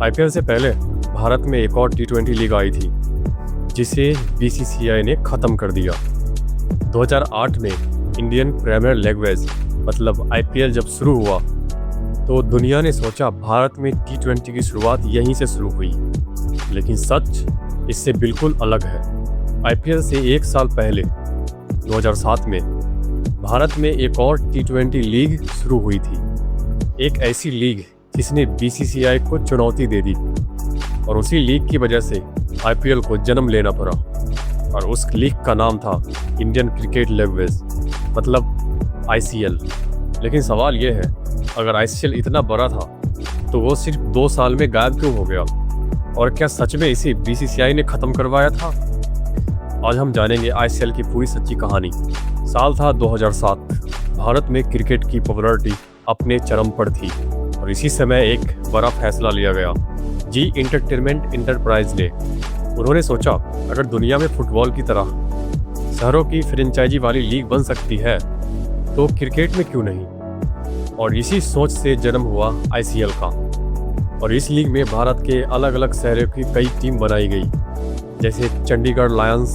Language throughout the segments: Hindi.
आईपीएल से पहले भारत में एक और टी20 लीग आई थी जिसे बीसीसीआई ने ख़त्म कर दिया। 2008 में इंडियन प्रीमियर लीग मतलब आईपीएल जब शुरू हुआ तो दुनिया ने सोचा भारत में टी20 की शुरुआत यहीं से शुरू हुई, लेकिन सच इससे बिल्कुल अलग है। आईपीएल से एक साल पहले 2007 में भारत में एक और टी20 लीग शुरू हुई थी, एक ऐसी लीग जिसने बीसीसीआई को चुनौती दे दी और उसी लीग की वजह से आईपीएल को जन्म लेना पड़ा और उस लीग का नाम था इंडियन क्रिकेट लीग मतलब आईसीएल। लेकिन सवाल यह है, अगर आईसीएल इतना बड़ा था तो वो सिर्फ 2 साल में गायब क्यों हो गया, और क्या सच में इसे बीसीसीआई ने ख़त्म करवाया था? आज हम जानेंगे आईसीएल की पूरी सच्ची कहानी। साल था 2007। भारत में क्रिकेट की पॉपुलैरिटी अपने चरम पर थी और इसी समय एक बड़ा फैसला लिया गया जी एंटरटेनमेंट एंटरप्राइज ने। उन्होंने सोचा, अगर दुनिया में फुटबॉल की तरह शहरों की फ्रेंचाइजी वाली लीग बन सकती है तो क्रिकेट में क्यों नहीं। और इसी सोच से जन्म हुआ आईसीएल का। और इस लीग में भारत के अलग अलग शहरों की कई टीम बनाई गई, जैसे Chandigarh Lions,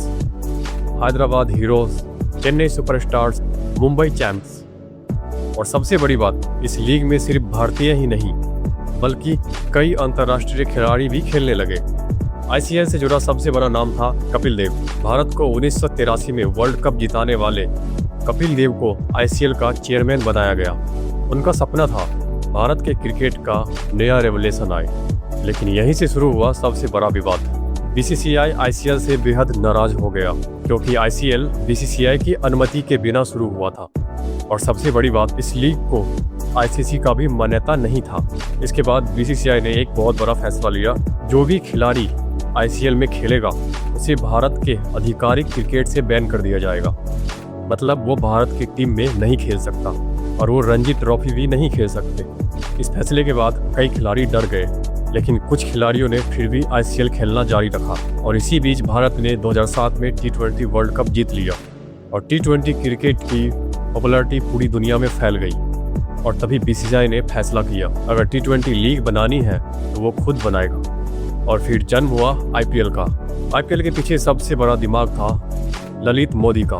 Hyderabad heroes, Chennai superstars, Mumbai champs. और सबसे बड़ी बात, इस लीग में सिर्फ भारतीय ही नहीं बल्कि कई अंतर्राष्ट्रीय खिलाड़ी भी खेलने लगे। आईसीएल से जुड़ा सबसे बड़ा नाम था कपिल देव। भारत को 1983 में वर्ल्ड कप जिताने वाले कपिल देव को आईसीएल का चेयरमैन बनाया गया। उनका सपना था भारत के क्रिकेट का नया रेवोल्यूशन आए, लेकिन यहीं से शुरू हुआ सबसे बड़ा विवाद। बीसीसीआई आईसीएल से बेहद नाराज हो गया क्योंकि आईसीएल बीसीसीआई की अनुमति के बिना शुरू हुआ था और सबसे बड़ी बात, इस लीग को आईसीसी का भी मान्यता नहीं था। इसके बाद बीसीसीआई ने एक बहुत बड़ा फैसला लिया, जो भी खिलाड़ी आईसीएल में खेलेगा उसे भारत के आधिकारिक क्रिकेट से बैन कर दिया जाएगा। मतलब वो भारत की टीम में नहीं खेल सकता और वो रणजी ट्रॉफी भी नहीं खेल सकते। इस फैसले के बाद कई खिलाड़ी डर गए, लेकिन कुछ खिलाड़ियों ने फिर भी आईसीएल खेलना जारी रखा। और इसी बीच भारत ने 2007 में टी20 वर्ल्ड कप जीत लिया और टी20 क्रिकेट की पॉपुलैरिटी पूरी दुनिया में फैल गई। और तभी बीसीसीआई ने फैसला किया, अगर टी20 लीग बनानी है तो वो खुद बनाएगा। और फिर जन्म हुआ आईपीएल का। आईपीएल के पीछे सबसे बड़ा दिमाग था ललित मोदी का।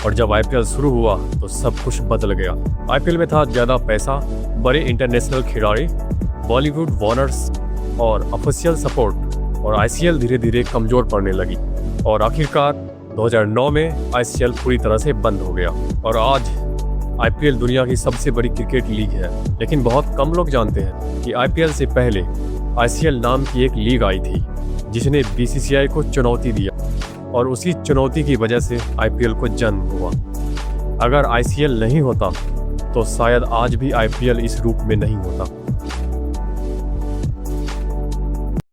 और जब आईपीएल शुरू हुआ तो सब कुछ बदल गया। आईपीएल में था ज़्यादा पैसा, बड़े इंटरनेशनल खिलाड़ी, बॉलीवुड वॉनर्स और ऑफिशियल सपोर्ट। और आईसीएल धीरे धीरे कमज़ोर पड़ने लगी और आखिरकार 2009 में आईसीएल पूरी तरह से बंद हो गया। और आज आईपीएल दुनिया की सबसे बड़ी क्रिकेट लीग है। लेकिन बहुत कम लोग जानते हैं कि आईपीएल से पहले आईसीएल नाम की एक लीग आई थी जिसने बीसीसीआई को चुनौती दिया और उसी चुनौती की वजह से आईपीएल को जन्म हुआ। अगर आईसीएल नहीं होता तो शायद आज भी आईपीएल इस रूप में नहीं होता।